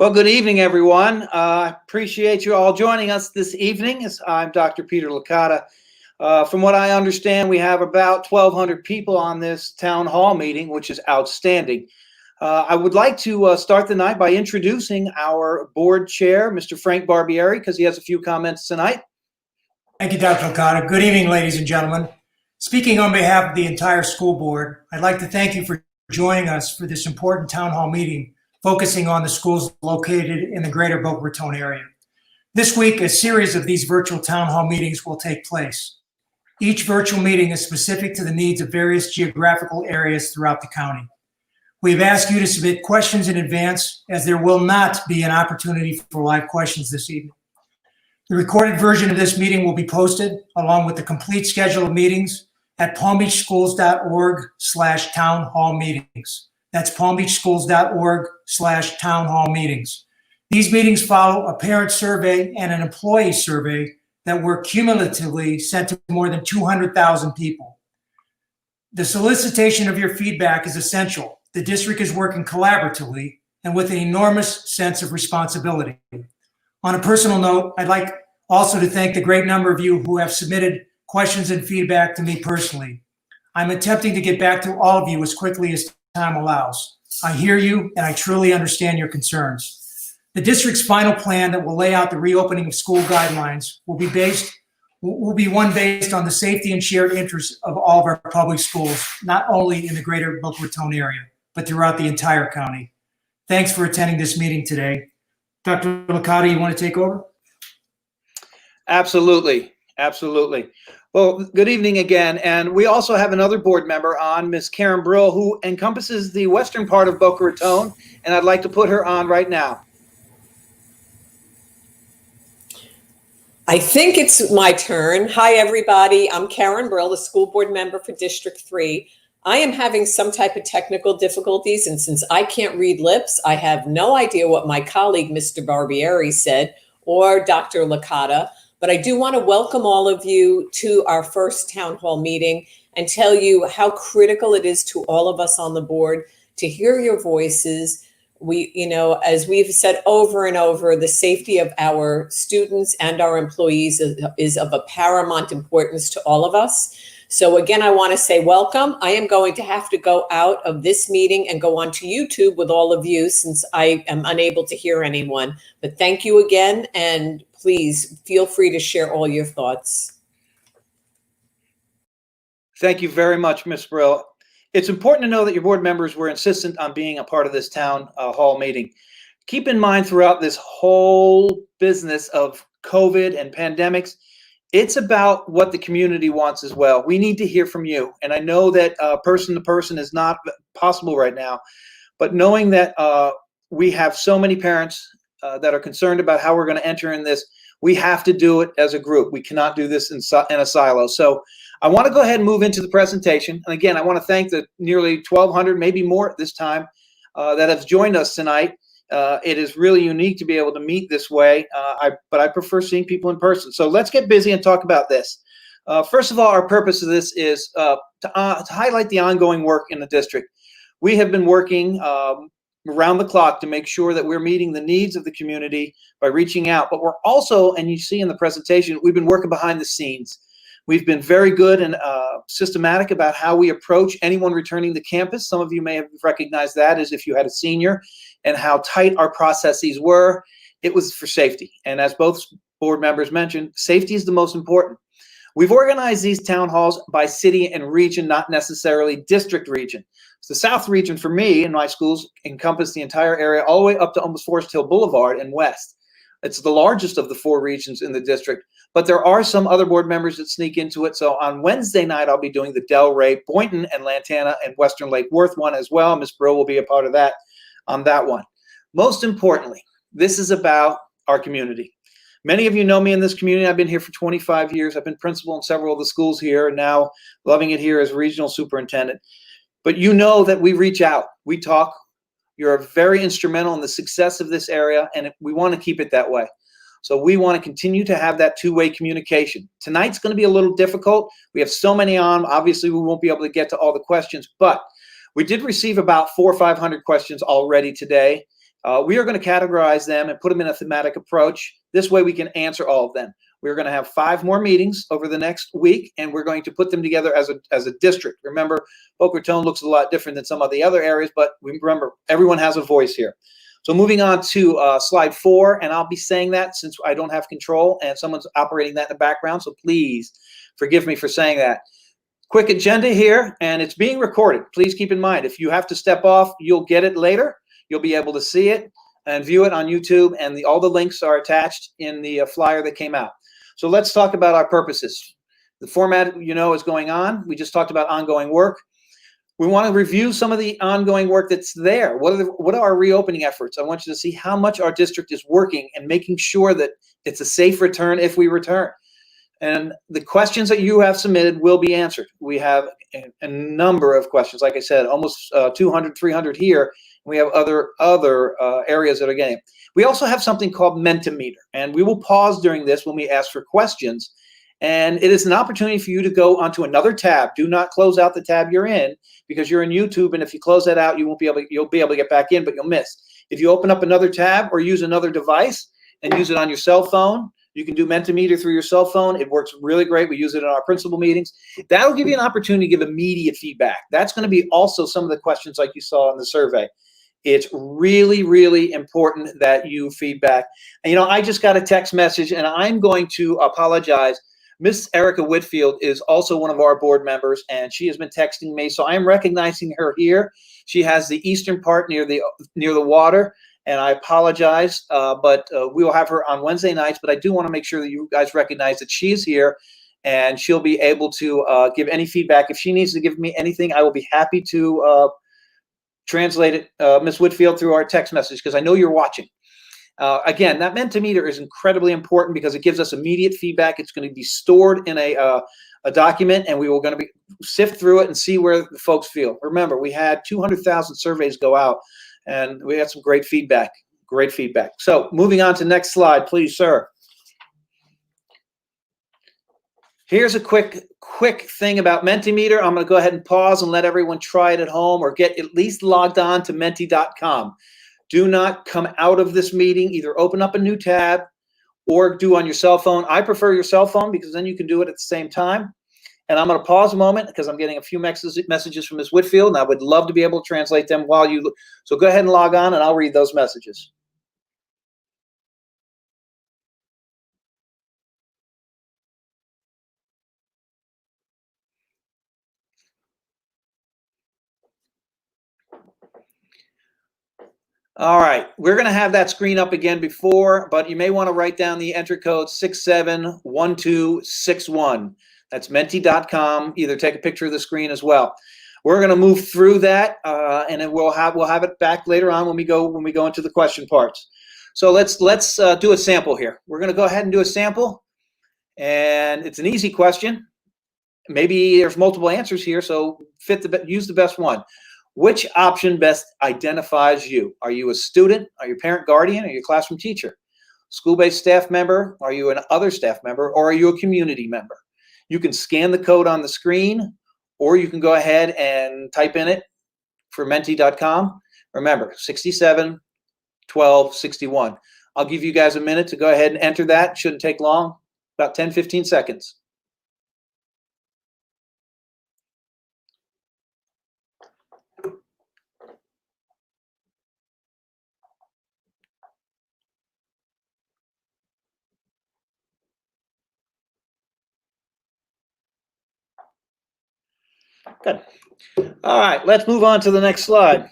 Well, good evening, everyone. Appreciate you all joining us this evening. I'm Dr. Peter Licata. From what I understand, we have about 1,200 people on this town hall meeting, which is outstanding. I would like to start the night by introducing our board chair, Mr. Frank Barbieri, because he has a few comments tonight. Thank you, Dr. Licata. Good evening, ladies and gentlemen. Speaking on behalf of the entire school board, I'd like to thank you for joining us for this important town hall meeting focusing on the schools located in the greater Boca Raton area. This week, a series of these virtual town hall meetings will take place. Each virtual meeting is specific to the needs of various geographical areas throughout the county. We've asked you to submit questions in advance, as there will not be an opportunity for live questions this evening. The recorded version of this meeting will be posted, along with the complete schedule of meetings, at palmbeachschools.org/townhallmeetings. That's palmbeachschools.org/townhallmeetings. These meetings follow a parent survey and an employee survey that were cumulatively sent to more than 200,000 people. The solicitation of your feedback is essential. The district is working collaboratively and with an enormous sense of responsibility. On a personal note, I'd like also to thank the great number of you who have submitted questions and feedback to me personally. I'm attempting to get back to all of you as quickly as time allows. I hear you and I truly understand your concerns. The district's final plan that will lay out the reopening of school guidelines will be one based on the safety and shared interests of all of our public schools, not only in the greater Boca Raton area, but throughout the entire county. Thanks for attending this meeting today. Dr. Licata, you want to take over? Absolutely. Well, good evening again. And we also have another board member on, Ms. Karen Brill, who encompasses the western part of Boca Raton, and I'd like to put her on right now. I think it's my turn. Hi, everybody. I'm Karen Brill, the school board member for District 3. I am having some type of technical difficulties, and since I can't read lips, I have no idea what my colleague, Mr. Barbieri, said, or Dr. Licata. But I do want to welcome all of you to our first town hall meeting and tell you how critical it is to all of us on the board to hear your voices. As we've said over and over, the safety of our students and our employees is of a paramount importance to all of us. So again, I want to say welcome. I am going to have to go out of this meeting and go onto YouTube with all of you since I am unable to hear anyone. But thank you again, and please feel free to share all your thoughts. Thank you very much, Ms. Brill. It's important to know that your board members were insistent on being a part of this town hall meeting. Keep in mind throughout this whole business of COVID and pandemics, it's about what the community wants as well. We need to hear from you. And I know that person to person is not possible right now, but knowing that we have so many parents that are concerned about how we're going to enter in this, we have to do it as a group. We cannot do this in a silo. So I want to go ahead and move into the presentation. And again, I want to thank the nearly 1,200, maybe more at this time, that have joined us tonight. It is really unique to be able to meet this way, but I prefer seeing people in person. So let's get busy and talk about this. First of all, our purpose of this is to highlight the ongoing work in the district. We have been working around the clock to make sure that we're meeting the needs of the community by reaching out. But we're also, and you see in the presentation, we've been working behind the scenes. We've been very good and systematic about how we approach anyone returning to campus. Some of you may have recognized that as if you had a senior, and how tight our processes were. It was for safety. And as both board members mentioned, safety is the most important. We've organized these town halls by city and region, not necessarily district region. So the South region for me and my schools encompass the entire area all the way up to almost Forest Hill Boulevard and west. It's the largest of the 4 regions in the district, but there are some other board members that sneak into it. So on Wednesday night, I'll be doing the Delray, Boynton, and Lantana and Western Lake Worth one as well. Ms. Brill will be a part of that on that one. Most importantly, this is about our community. Many of you know me in this community. I've been here for 25 years. I've been principal in several of the schools here, and now loving it here as regional superintendent. But you know that we reach out, we talk. You're very instrumental in the success of this area, and we want to keep it that way. So we want to continue to have that two-way communication. Tonight's going to be a little difficult. We have so many on. Obviously, we won't be able to get to all the questions, but we did receive about 400 or 500 questions already today. We are going to categorize them and put them in a thematic approach. This way we can answer all of them. We're going to have 5 more meetings over the next week, and we're going to put them together as a district. Remember, Boca Raton looks a lot different than some of the other areas, but remember, everyone has a voice here. So moving on to slide 4, and I'll be saying that since I don't have control and someone's operating that in the background, so please forgive me for saying that. Quick agenda here, and it's being recorded. Please keep in mind, if you have to step off, you'll get it later. You'll be able to see it and view it on YouTube, and all the links are attached in the flyer that came out. So let's talk about our purposes. The format, is going on. We just talked about ongoing work. We want to review some of the ongoing work that's there. What are our reopening efforts? I want you to see how much our district is working and making sure that it's a safe return if we return. And the questions that you have submitted will be answered. We have a number of questions. Like I said, almost 200, 300 here. We have other areas that are getting. We also have something called Mentimeter, and we will pause during this when we ask for questions. And it is an opportunity for you to go onto another tab. Do not close out the tab you're in, because you're in YouTube, and if you close that out, you'll be able to get back in, but you'll miss. If you open up another tab or use another device and use it on your cell phone, you can do Mentimeter through your cell phone. It works really great. We use it in our principal meetings. That'll give you an opportunity to give immediate feedback. That's going to be also some of the questions like you saw in the survey. It's really, really important that you feedback. And, I just got a text message, and I'm going to apologize. Miss Erica Whitfield is also one of our board members, and she has been texting me, so I'm recognizing her here. She has the eastern part near the water, and I apologize, but we will have her on Wednesday nights. But I do want to make sure that you guys recognize that she is here, and she'll be able to give any feedback. If she needs to give me anything, I will be happy to translate it, Ms. Whitfield, through our text message, because I know you're watching. Again, that Mentimeter is incredibly important because it gives us immediate feedback. It's going to be stored in a document, and we were going to sift through it and see where the folks feel. Remember, we had 200,000 surveys go out, and we had some great feedback. Great feedback. So moving on to next slide, please, sir. Here's a quick thing about Mentimeter. I'm going to go ahead and pause and let everyone try it at home or get at least logged on to menti.com. Do not come out of this meeting. Either open up a new tab or do on your cell phone. I prefer your cell phone because then you can do it at the same time. And I'm going to pause a moment because I'm getting a few messages from Ms. Whitfield, and I would love to be able to translate them while you look. So go ahead and log on, and I'll read those messages. All right, we're going to have that screen up again before, but you may want to write down the enter code 671261. That's menti.com. Either take a picture of the screen as well. We're going to move through that, and then we'll have it back later on when we go into the question parts. So let's do a sample here. We're going to go ahead and do a sample, and it's an easy question. Maybe there's multiple answers here, so use the best one. Which option best identifies you? Are you a student? Are you a parent, guardian? Are you a classroom teacher? School-based staff member? Are you an other staff member? Or are you a community member? You can scan the code on the screen, or you can go ahead and type in it for menti.com. Remember, 671261. I'll give you guys a minute to go ahead and enter that. Shouldn't take long, about 10, 15 seconds. Good. All right, let's move on to the next slide.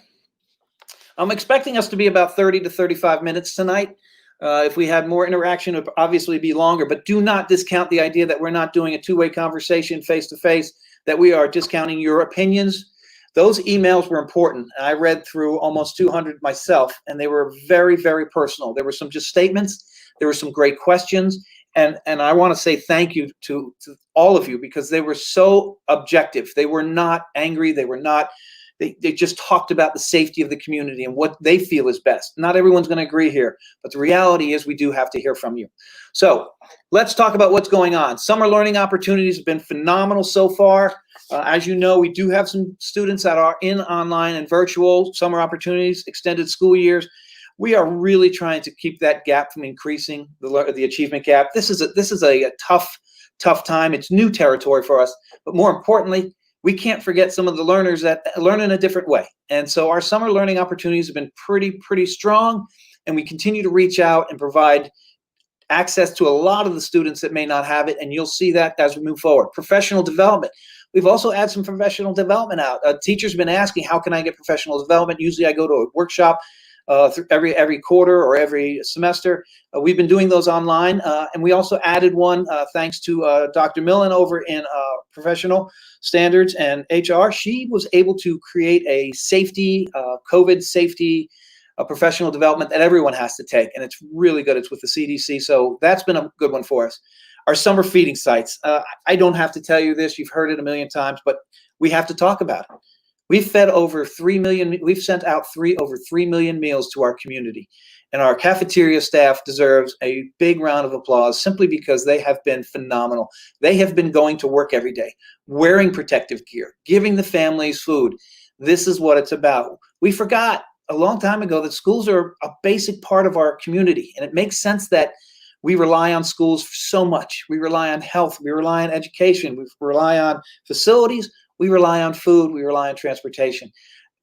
I'm expecting us to be about 30 to 35 minutes tonight. If we had more interaction, it would obviously be longer, but do not discount the idea that we're not doing a two-way conversation face-to-face, that we are discounting your opinions. Those emails were important. I read through almost 200 myself, and they were very, very personal. There were some just statements. There were some great questions. And I want to say thank you to all of you, because they were so objective. They were not angry. They were not, they just talked about the safety of the community and what they feel is best. Not everyone's going to agree here, but the reality is we do have to hear from you. So let's talk about what's going on. Summer learning opportunities have been phenomenal so far. As you know, we do have some students that are in online and virtual summer opportunities, extended school years. We are really trying to keep that gap from increasing, the achievement gap. This is a tough time. It's new territory for us, but more importantly, we can't forget some of the learners that learn in a different way. And so our summer learning opportunities have been pretty strong, and we continue to reach out and provide access to a lot of the students that may not have it, and you'll see that as we move forward. Professional development. We've also added some professional development out. Teachers have been asking, how can I get professional development? Usually I go to a workshop every quarter or every semester. We've been doing those online, and we also added one thanks to Dr. Millen over in Professional Standards and HR. She was able to create a safety, COVID safety professional development that everyone has to take, and it's really good. It's with the CDC, so that's been a good one for us. Our summer feeding sites. I don't have to tell you this, you've heard it a million times, but we have to talk about it. We've fed over 3 million, we've sent out over 3 million meals to our community, and our cafeteria staff deserves a big round of applause simply because they have been phenomenal. They have been going to work every day, wearing protective gear, giving the families food. This is what it's about. We forgot a long time ago that schools are a basic part of our community, and it makes sense that we rely on schools so much. We rely on health, we rely on education, we rely on facilities, we rely on food, we rely on transportation.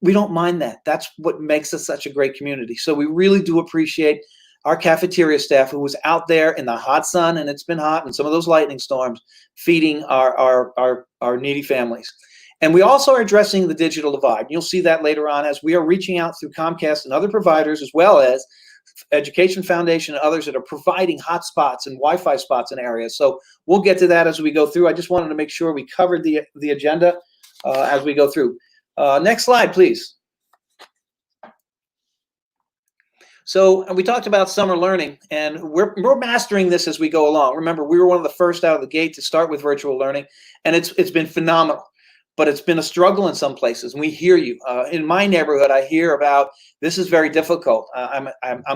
We don't mind that. That's what makes us such a great community. So we really do appreciate our cafeteria staff who was out there in the hot sun, and it's been hot, and some of those lightning storms, feeding our needy families. And we also are addressing the digital divide. You'll see that later on as we are reaching out through Comcast and other providers, as well as Education Foundation and others that are providing hotspots and Wi-Fi spots in areas. So we'll get to that as we go through. I just wanted to make sure we covered the agenda as we go through. Next slide, please. So we talked about summer learning, and we're mastering this as we go along. Remember, we were one of the first out of the gate to start with virtual learning, and it's been phenomenal. But it's been a struggle in some places, and we hear you. In my neighborhood, I hear about this is very difficult. I'm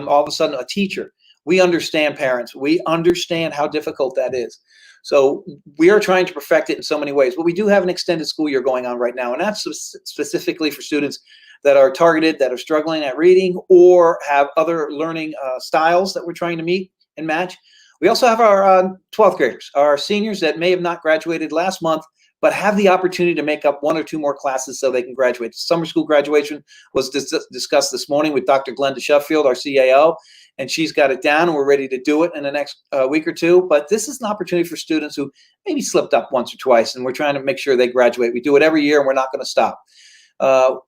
all of a sudden a teacher. We understand parents. We understand how difficult that is. So we are trying to perfect it in so many ways. But we do have an extended school year going on right now, and that's specifically for students that are targeted, that are struggling at reading, or have other learning styles that we're trying to meet and match. We also have our 12th graders, our seniors that may have not graduated last month, but have the opportunity to make up 1 or 2 more classes so they can graduate. Summer school graduation was discussed this morning with Dr. Glenda Sheffield, our CAO, and she's got it down, and we're ready to do it in the next week or 2. But this is an opportunity for students who maybe slipped up once or twice, and we're trying to make sure they graduate. We do it every year, and we're not going to stop.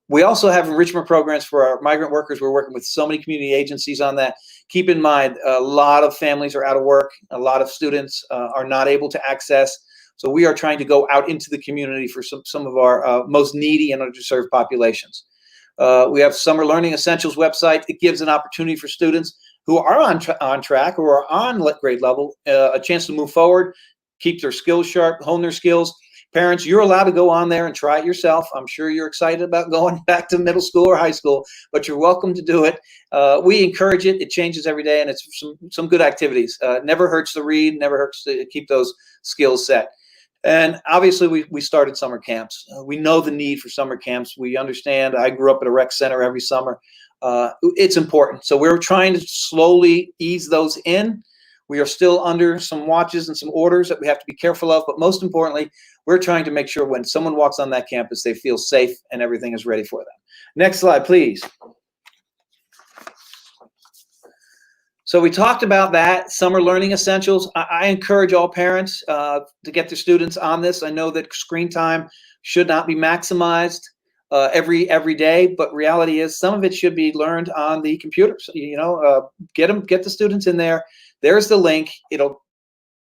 We also have enrichment programs for our migrant workers. We're working with so many community agencies on that. Keep in mind, a lot of families are out of work. A lot of students are not able to access. So we are trying to go out into the community for some of our most needy and underserved populations. We have Summer Learning Essentials website. It gives an opportunity for students who are on track, who are on grade level, a chance to move forward, keep their skills sharp, hone their skills. Parents, you're allowed to go on there and try it yourself. I'm sure you're excited about going back to middle school or high school, but you're welcome to do it. We encourage it. It changes every day, and it's some good activities. Never hurts to read, never hurts to keep those skills set. And obviously, we started summer camps. We know the need for summer camps. We understand. I grew up at a rec center every summer. It's important. So we're trying to slowly ease those in. We are still under some watches and some orders that we have to be careful of. But most importantly, we're trying to make sure when someone walks on that campus, they feel safe and everything is ready for them. Next slide, please. So we talked about that, Summer Learning Essentials. I encourage all parents to get their students on this. I know that screen time should not be maximized every day, but reality is some of it should be learned on the computer. So, get the students in there. There's the link. It'll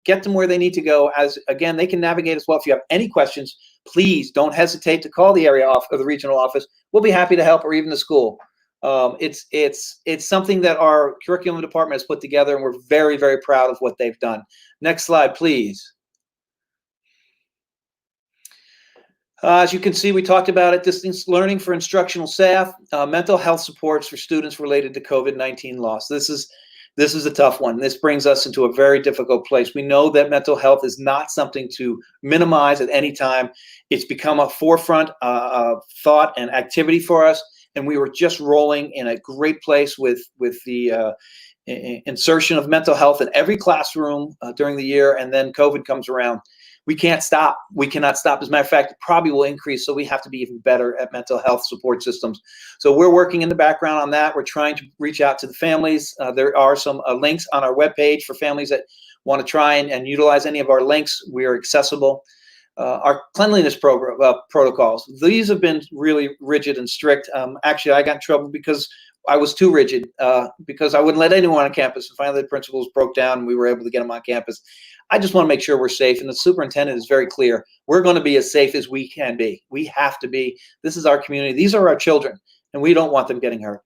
get them where they need to go. As again, they can navigate as well. If you have any questions, please don't hesitate to call the area office or the regional office. We'll be happy to help, or even the school. It's something that our curriculum department has put together, and we're very, very proud of what they've done. Next slide, please. As you can see, we talked about it, distance learning for instructional staff, mental health supports for students related to COVID-19 loss. This is a tough one. This brings us into a very difficult place. We know that mental health is not something to minimize at any time. It's become a forefront thought and activity for us. and we were just rolling in a great place with the insertion of mental health in every classroom during the year, and then COVID comes around. We can't stop. We cannot stop. As a matter of fact, it probably will increase, so we have to be even better at mental health support systems. So we're working in the background on that. We're trying to reach out to the families. There are some links on our webpage for families that want to try and utilize any of our links. We are accessible. Our cleanliness protocols, these have been really rigid and strict. Actually, I got in trouble because I was too rigid, because I wouldn't let anyone on campus. And finally, the principals broke down and we were able to get them on campus. I just want to make sure we're safe. And the superintendent is very clear. We're going to be as safe as we can be. We have to be. This is our community. These are our children, and we don't want them getting hurt.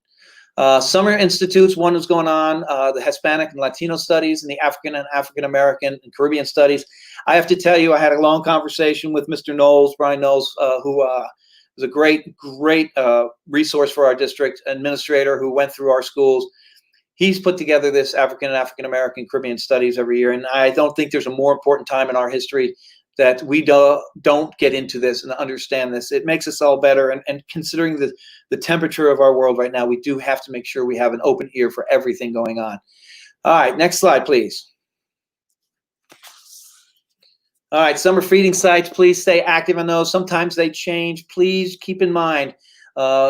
Summer institutes, one is going on, the Hispanic and Latino studies and the African and African American and Caribbean studies. I have to tell you, I had a long conversation with Mr. Knowles, Brian Knowles, who was a great resource for our district administrator who went through our schools. He's put together this African and African American Caribbean studies every year, and I don't think there's a more important time in our history that we don't get into this and understand this. It makes us all better, and considering the temperature of our world right now, we do have to make sure we have an open ear for everything going on. All right, next slide, please. All right, summer feeding sites, please stay active on those. Sometimes they change. Please keep in mind,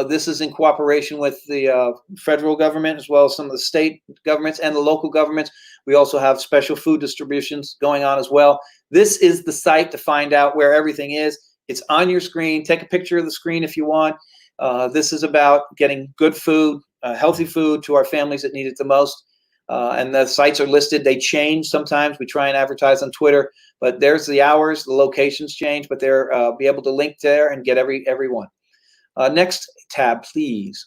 this is in cooperation with the federal government as well as some of the state governments and the local governments. We also have special food distributions going on as well. This is the site to find out where everything is. It's on your screen. Take a picture of the screen if you want. This is about getting good food, healthy food to our families that need it the most. And the sites are listed. They change sometimes. We try and advertise on Twitter, but there's the hours, the locations change, but they're be able to link there and get every one. Next tab, please.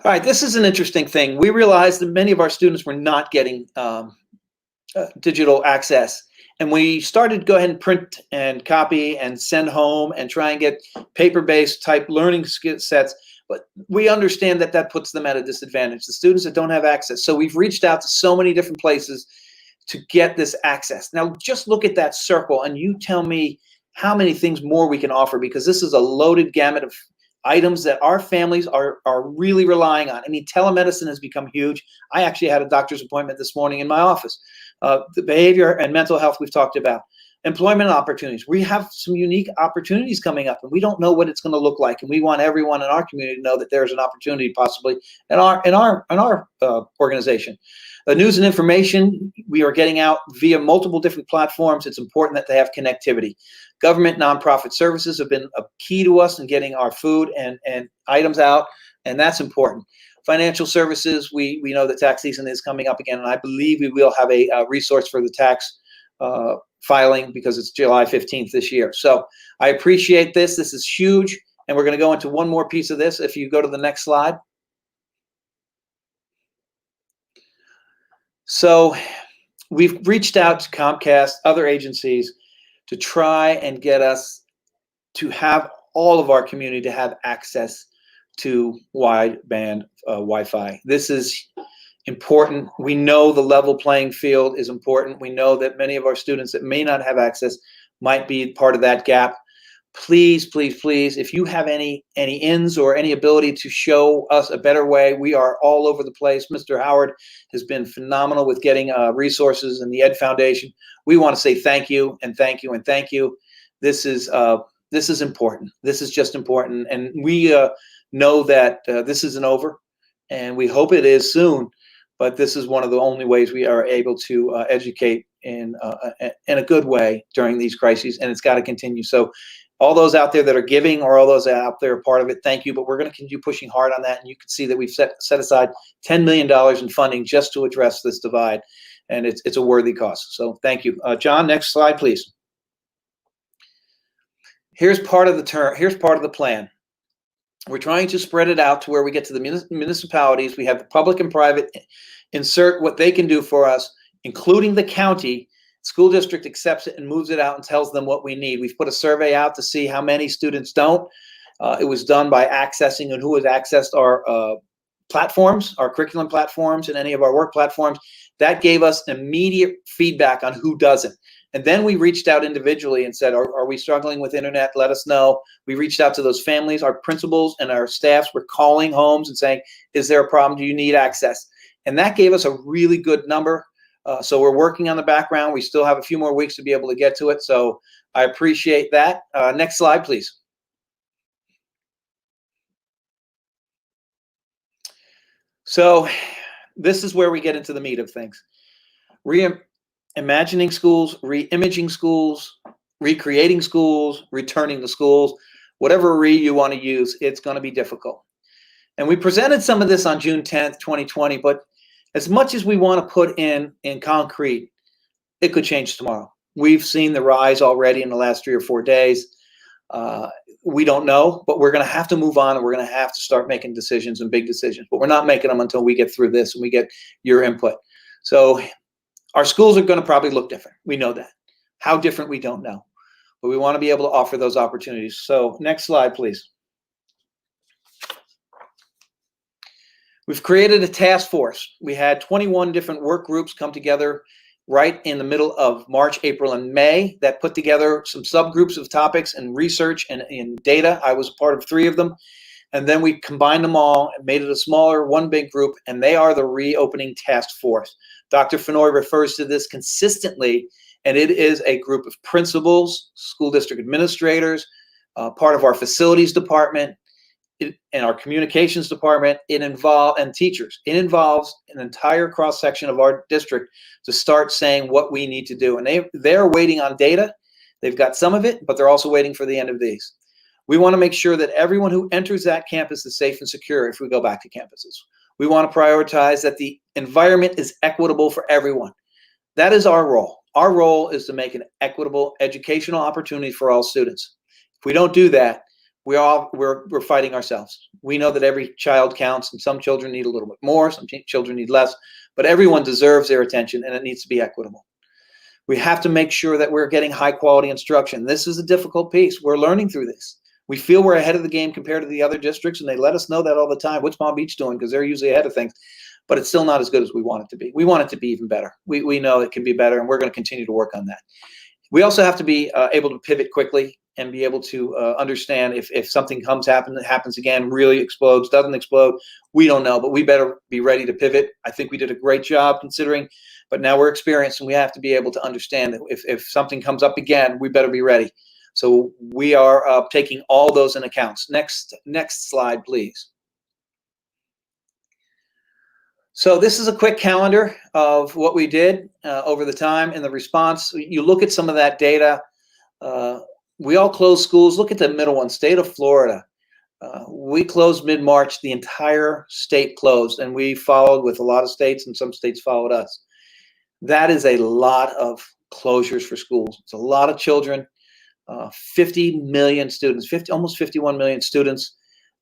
All right, this is an interesting thing. We realized that many of our students were not getting digital access, and we started to go ahead and print and copy and send home and try and get paper-based type learning sets. But we understand that that puts them at a disadvantage, the students that don't have access. So we've reached out to so many different places to get this access. Now, just look at that circle and you tell me how many things more we can offer, because this is a loaded gamut of items that our families are really relying on. I mean, telemedicine has become huge. I actually had a doctor's appointment this morning in my office. The behavior and mental health we've talked about. Employment opportunities. We have some unique opportunities coming up, and we don't know what it's going to look like. And we want everyone in our community to know that there's an opportunity possibly in our organization. The news and information we are getting out via multiple different platforms. It's important that they have connectivity. Government nonprofit services have been a key to us in getting our food and items out, and that's important. Financial services. We know that tax season is coming up again, and I believe we will have a resource for the tax filing because it's July 15th this year. So I appreciate this. This is huge. And we're going to go into one more piece of this. If you go to the next slide. So we've reached out to Comcast, other agencies, to try and get us to have all of our community to have access to wideband Wi-Fi. This is important. We know the level playing field is important. We know that many of our students that may not have access might be part of that gap. Please, please, please, if you have any ins or any ability to show us a better way, we are all over the place. Mr. Howard has been phenomenal with getting resources and the Ed Foundation. We want to say thank you and thank you and thank you. This is important. This is just important. And we know that this isn't over, and we hope it is soon. But this is one of the only ways we are able to educate in a good way during these crises, and it's got to continue. So all those out there that are giving, or all those out there are part of it, thank you. But we're going to continue pushing hard on that, and you can see that we've set aside $10 million in funding just to address this divide, and it's a worthy cost. So thank you. John, next slide, please. Here's part of the plan. We're trying to spread it out to where we get to the municipalities. We have the public and private insert what they can do for us, including the county. School district accepts it and moves it out and tells them what we need. We've put a survey out to see how many students don't. It was done by accessing and who has accessed our platforms, our curriculum platforms, and any of our work platforms. That gave us immediate feedback on who doesn't. And then we reached out individually and said, are we struggling with internet? Let us know. We reached out to those families. Our principals and our staffs were calling homes and saying, is there a problem? Do you need access? And that gave us a really good number. So we're working on the background. We still have a few more weeks to be able to get to it. So I appreciate that. Next slide, please. So this is where we get into the meat of things. Reimagining schools, re-imaging schools, recreating schools, returning to schools, whatever re you want to use, it's going to be difficult. And we presented some of this on June 10th, 2020, but as much as we want to put in concrete, it could change tomorrow. We've seen the rise already in the last 3 or 4 days. We don't know, but we're going to have to move on, and we're going to have to start making decisions and big decisions. But we're not making them until we get through this and we get your input. So our schools are going to probably look different. We know that. How different, we don't know. But we want to be able to offer those opportunities. So next slide, please. We've created a task force. We had 21 different work groups come together right in the middle of March, April, and May that put together some subgroups of topics and research and data. I was a part of 3 of them. And then we combined them all and made it a smaller, one big group, and they are the reopening task force. Dr. Fenoy refers to this consistently, and it is a group of principals, school district administrators, part of our facilities department, and our communications department, and teachers. It involves an entire cross-section of our district to start saying what we need to do. And they're waiting on data. They've got some of it, but they're also waiting for the end of these. We want to make sure that everyone who enters that campus is safe and secure if we go back to campuses. We want to prioritize that the environment is equitable for everyone. That is our role. Our role is to make an equitable educational opportunity for all students. If we don't do that, we're fighting ourselves. We know that every child counts, and some children need a little bit more, some children need less, but everyone deserves their attention, and it needs to be equitable. We have to make sure that we're getting high quality instruction. This is a difficult piece. We're learning through this. We feel we're ahead of the game compared to the other districts, and they let us know that all the time. What's Palm Beach doing? Because they're usually ahead of things, but it's still not as good as we want it to be. We want it to be even better. We know it can be better, and we're going to continue to work on that. We also have to be able to pivot quickly and be able to understand if something happens again, really explodes, doesn't explode, we don't know, but we better be ready to pivot. I think we did a great job considering, but now we're experienced, and we have to be able to understand that if something comes up again, we better be ready. So we are taking all those in accounts. Next slide, please. So this is a quick calendar of what we did over the time and the response. You look at some of that data. We all closed schools. Look at the middle one, state of Florida. We closed mid-March. The entire state closed, and we followed with a lot of states, and some states followed us. That is a lot of closures for schools. It's a lot of children. 50 million students, almost 51 million students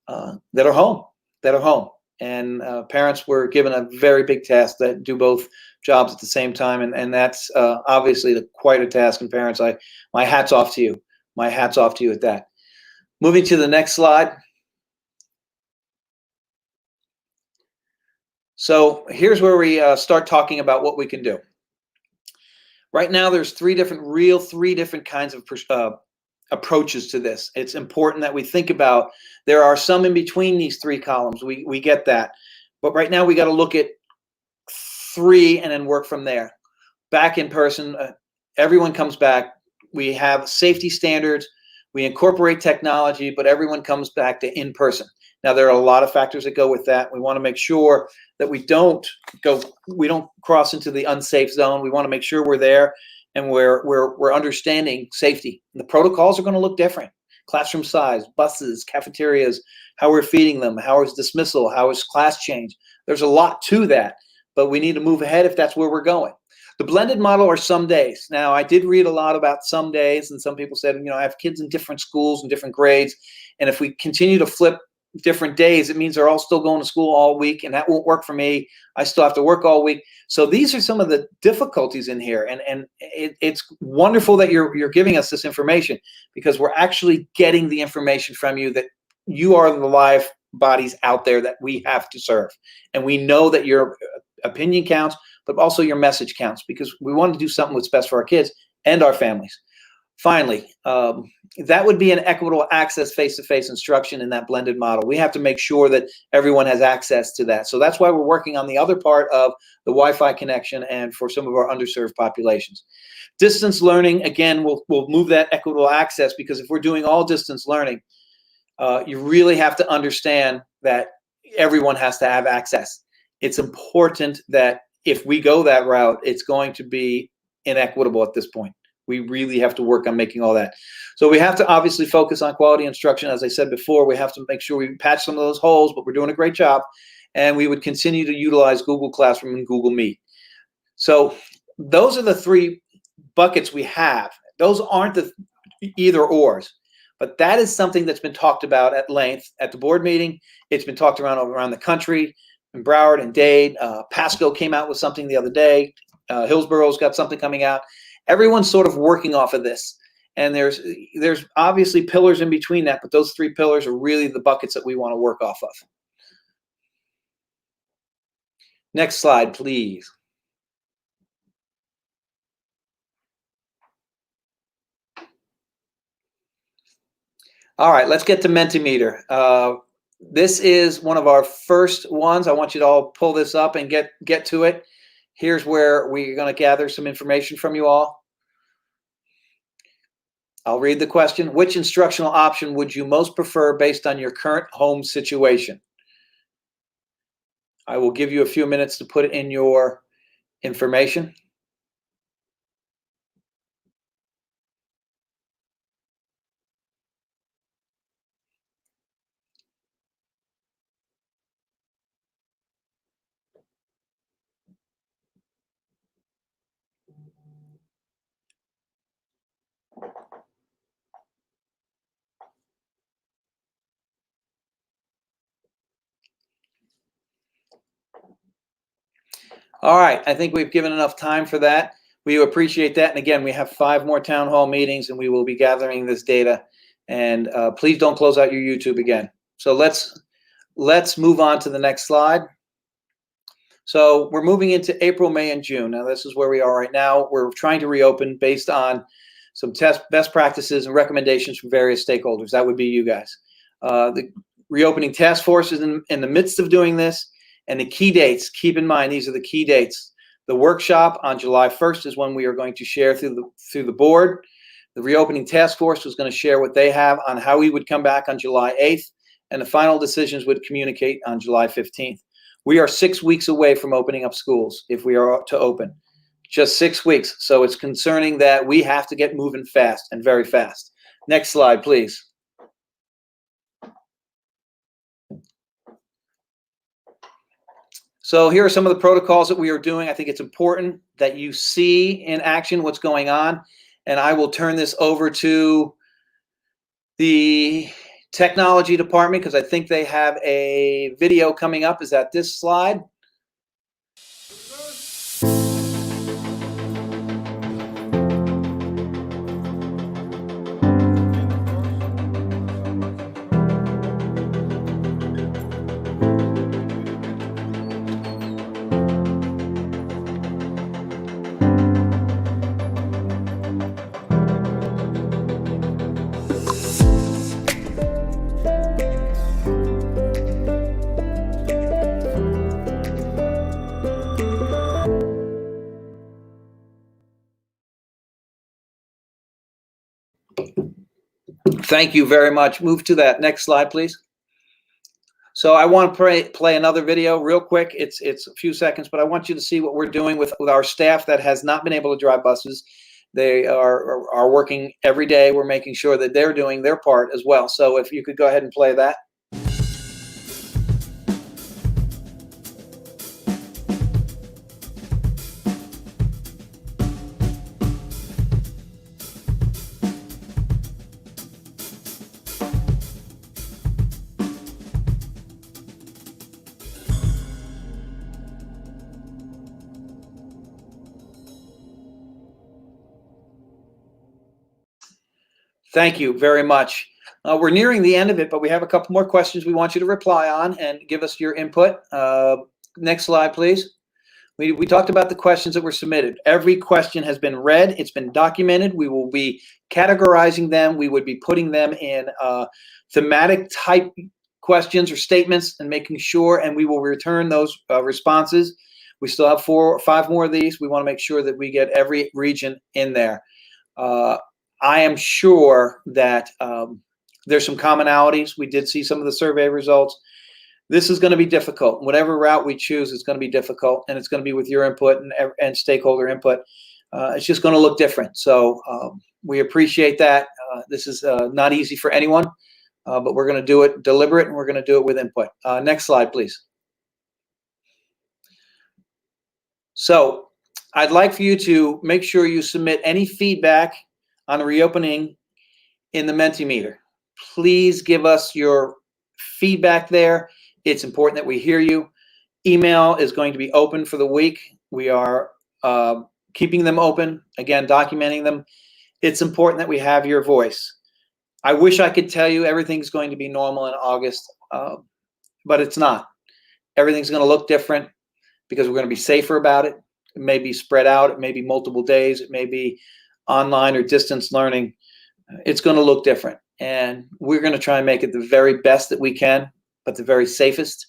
that are home. And parents were given a very big task that do both jobs at the same time. And that's obviously quite a task. And parents, my hat's off to you. My hat's off to you at that. Moving to the next slide. So here's where we start talking about what we can do. Right now, there's three different kinds of approaches to this. It's important that we think about, there are some in between these 3 columns. We get that. But right now, we got to look at 3 and then work from there. Back in person, everyone comes back. We have safety standards. We incorporate technology, but everyone comes back to in person. Now, there are a lot of factors that go with that. We want to make sure that we don't cross into the unsafe zone. We want to make sure we're there and we're understanding safety. And the protocols are going to look different. Classroom size, buses, cafeterias, how we're feeding them, how is dismissal, how is class change. There's a lot to that, but we need to move ahead if that's where we're going. The blended model are some days. Now, I did read a lot about some days, and some people said, I have kids in different schools and different grades, and if we continue to flip different days, it means they're all still going to school all week, and that won't work for me. I still have to work all week. So these are some of the difficulties in here, and it's wonderful that you're giving us this information, because we're actually getting the information from you that you are the live bodies out there that we have to serve, and we know that your opinion counts, but also your message counts, because we want to do something that's best for our kids and our families. Finally, that would be an equitable access face-to-face instruction in that blended model. We have to make sure that everyone has access to that. So that's why we're working on the other part of the Wi-Fi connection and for some of our underserved populations. Distance learning, again, we'll move that equitable access, because if we're doing all distance learning, you really have to understand that everyone has to have access. It's important that if we go that route, it's going to be inequitable at this point. We really have to work on making all that. So we have to obviously focus on quality instruction. As I said before, we have to make sure we patch some of those holes, but we're doing a great job. And we would continue to utilize Google Classroom and Google Meet. So those are the three buckets we have. Those aren't the either ors, but that is something that's been talked about at length at the board meeting. It's been talked around the country, in Broward and Dade. Pasco came out with something the other day. Hillsboro's got something coming out. Everyone's sort of working off of this. And there's obviously pillars in between that, but those three pillars are really the buckets that we want to work off of. Next slide, please. All right, let's get to Mentimeter. This is one of our first ones. I want you to all pull this up and get to it. Here's where we're going to gather some information from you all. I'll read the question. Which instructional option would you most prefer based on your current home situation? I will give you a few minutes to put in your information. All right, I think we've given enough time for that. We appreciate that. And again, we have 5 more town hall meetings, and we will be gathering this data. And please don't close out your YouTube again. So let's move on to the next slide. So we're moving into April, May, and June. Now, this is where we are right now. We're trying to reopen based on some best practices and recommendations from various stakeholders. That would be you guys. The reopening task force is in the midst of doing this. And the key dates, keep in mind, these are the key dates. The workshop on July 1st is when we are going to share through the board. The reopening task force was going to share what they have on how we would come back on July 8th, and the final decisions would communicate on July 15th. We are 6 weeks away from opening up schools if we are to open. Just 6 weeks. So it's concerning that we have to get moving fast and very fast. Next slide, please. So here are some of the protocols that we are doing. I think it's important that you see in action what's going on. And I will turn this over to the technology department because I think they have a video coming up. Is that this slide? Thank you very much. Move to that next slide, please. So I want to play another video real quick. It's a few seconds, but I want you to see what we're doing with our staff that has not been able to drive buses. They are working every day. We're making sure that they're doing their part as well. So if you could go ahead and play that. Thank you very much. We're nearing the end of it, but we have a couple more questions we want you to reply on and give us your input. Next slide, please. We talked about the questions that were submitted. Every question has been read. It's been documented. We will be categorizing them. We would be putting them in thematic type questions or statements and making sure, and we will return those responses. We still have 4 or 5 more of these. We want to make sure that we get every region in there. I am sure that there's some commonalities. We did see some of the survey results. This is going to be difficult. Whatever route we choose is going to be difficult, and it's going to be with your input and stakeholder input. It's just going to look different. So we appreciate that. This is not easy for anyone, but we're going to do it deliberate, and we're going to do it with input. Next slide, please. So I'd like for you to make sure you submit any feedback on the reopening in the Mentimeter. Please give us your feedback there. It's important that we hear you. Email is going to be open for the week. We are keeping them open, again, documenting them. It's important that we have your voice. I wish I could tell you everything's going to be normal in August, but it's not. Everything's going to look different because we're going to be safer about it. It may be spread out. It may be multiple days. It may be online or distance learning. It's going to look different. And we're going to try and make it the very best that we can, but the very safest,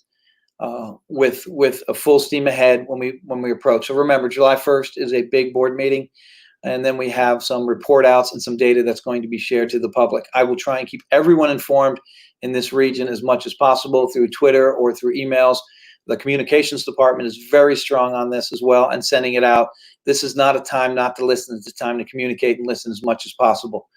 with a full steam ahead when we approach. So remember, July 1st is a big board meeting, and then we have some report outs and some data that's going to be shared to the public. I will try and keep everyone informed in this region as much as possible through Twitter or through emails. The communications department is very strong on this as well and sending it out. This is not a time not to listen. It's a time to communicate and listen as much as possible.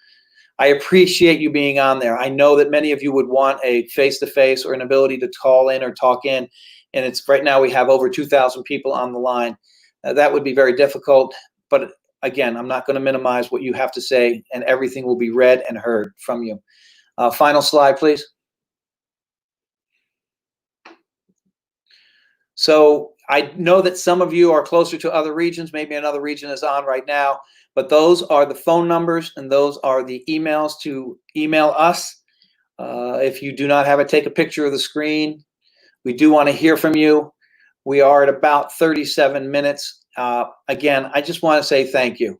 I appreciate you being on there. I know that many of you would want a face-to-face or an ability to call in or talk in, and it's right now we have over 2,000 people on the line. That would be very difficult, but again, I'm not going to minimize what you have to say, and everything will be read and heard from you. Final slide, please. So I know that some of you are closer to other regions. Maybe another region is on right now. But those are the phone numbers, and those are the emails to email us. If you do not have it, take a picture of the screen. We do want to hear from you. We are at about 37 minutes. Again, I just want to say thank you.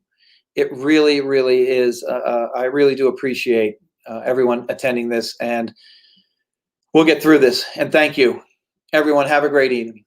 It really, really is. I really do appreciate everyone attending this, and we'll get through this. And thank you. Everyone, have a great evening.